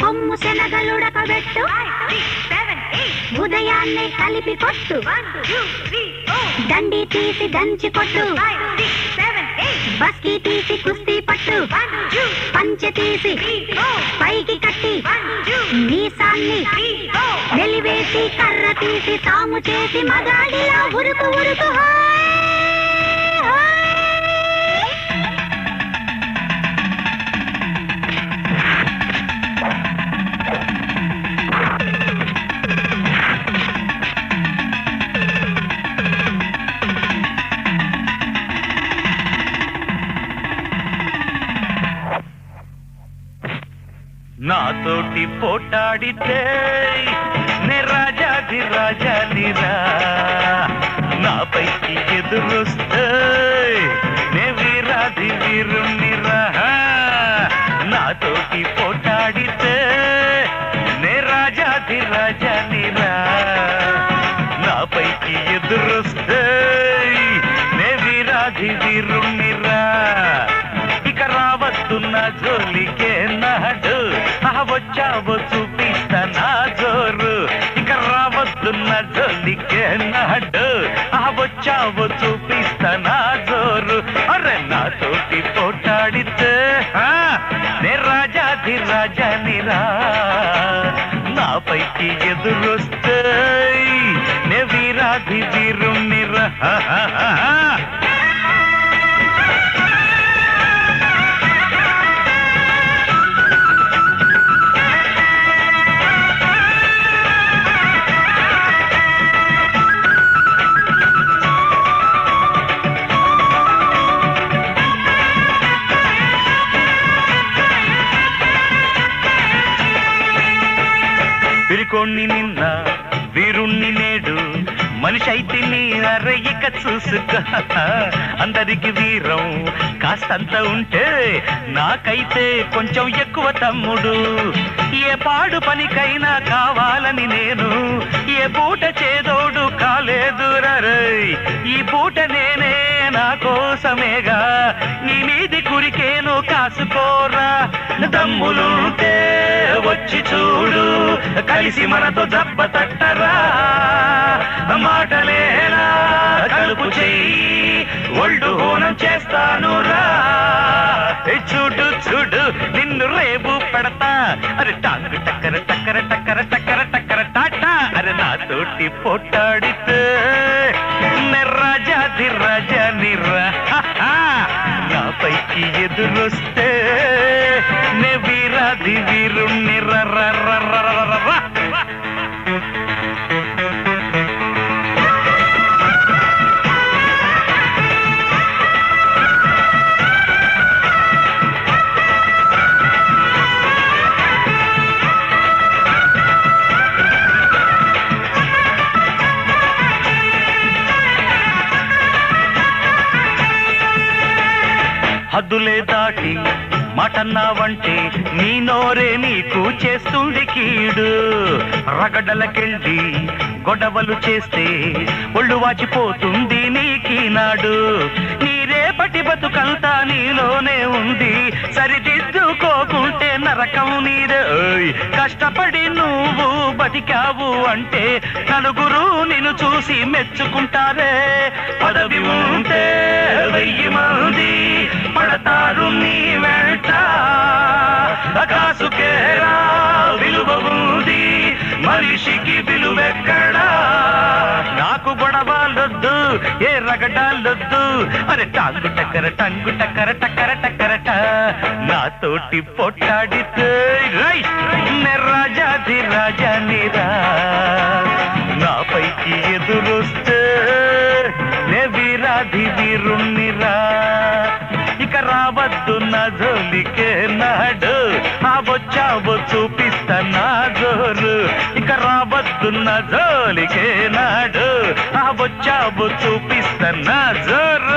కొమ్ము శనగలుడకబెట్టు ఉదయాన్నే కలిపి కొట్టు దండి తీసి దంచి కొట్టు బస్కి తీసి కుస్తీ పట్టు పంచె తీసి పైకి కట్టి మీసాన్ని వెలివేసి కర్ర తీసి తాము చేసి మగాడిలా ఉరుకు ఉరుకు నాతోటి పోటాడితే నే రాజాది రాజానిరా నాపైకి ఎదురొస్తే నే వీరాది వీరునిరా నాతోటి పోటాడితే నే రాజాది రాజానిరా నాపైకి ఎదురొస్తే నే వీరాది వీరునిరా ఇక రావద్దున్న జోలికే నాడు వచ్చావో చూపిస్తా నా జోరు ఇక రావద్దున్న జోలికే నాడు వచ్చావో చూపిస్తా నా జోరు అరే నాతోటి పోటాడితే నే రాజాది రాజానిరా నాపైకి ఎదురొస్తే నే వీరాది వీరునిరా పిరికోణ్ణి నిన్న వీరుణ్ణి నేడు మనిషి అయితే నీ అరయిక చూసుకో అందరికి వీరం కాస్తంత ఉంటే నాకైతే కొంచెం ఎక్కువ తమ్ముడు ఏ పాడు పనికైనా కావాలని నేను ఏ పూట చేదోడు కాలేదు రరై ఈ పూట నేనే నా కోసమేగా నీ మీది కురికేను కాసుకోరా దమ్ములుంటే వచ్చి చూడు కలిసి మనతో దెబ్బ తట్టరా మాటలేనా కలుపు చెయ్యి ఒళ్ళు హోనం చేస్తాను రా చూడు చూడు నిన్ను రేపు పెడతా అరే టాంగు టక్కర టక్కర టక్కర టక్కర టక్కర టాటా అరే నాతోటి పోటాడితే రాజాది రాజానిరా నాపైకి ఎదురొస్తే నే వీరాది వీరునిరా హద్దులే దాటి మాటన్నావంటే నీ నోరే నీకు చేస్తుంది కీడు రగడలకెళ్ళి గొడవలు చేస్తే ఒళ్ళు వాచిపోతుంది నీకీనాడు నీ రేపటి బతుకంతా నీలోనే ఉంది సరిదిద్దుకోకుంటే నరకం నీదే కష్టపడి నువ్వు బతికావు అంటే నలుగురు నిన్ను చూసి మెచ్చుకుంటారే పదవి ఉంటే 1000 మంది పడతారు నీ వెంట కాసుకేరా విలువ ఉంది మనిషికి విలువెక్కడా నాకు గొడవలొద్దు ఏ రగడాలొద్దు అరే టాంగు టక్కర టక్కర టక్కరట నాతోటి పొట్టాడితే రాజాది రాజానిరా నాపైకి ఎదురొస్తే నే వీరాది వీరుణ్ణిరా ఇక రావద్దు నా జోలికే నాడు వచ్చావో చూపిస్తా నా జోరు ఇక రావద్దు నా జోలికే నాడు వచ్చావో చూపిస్తా నా జోరు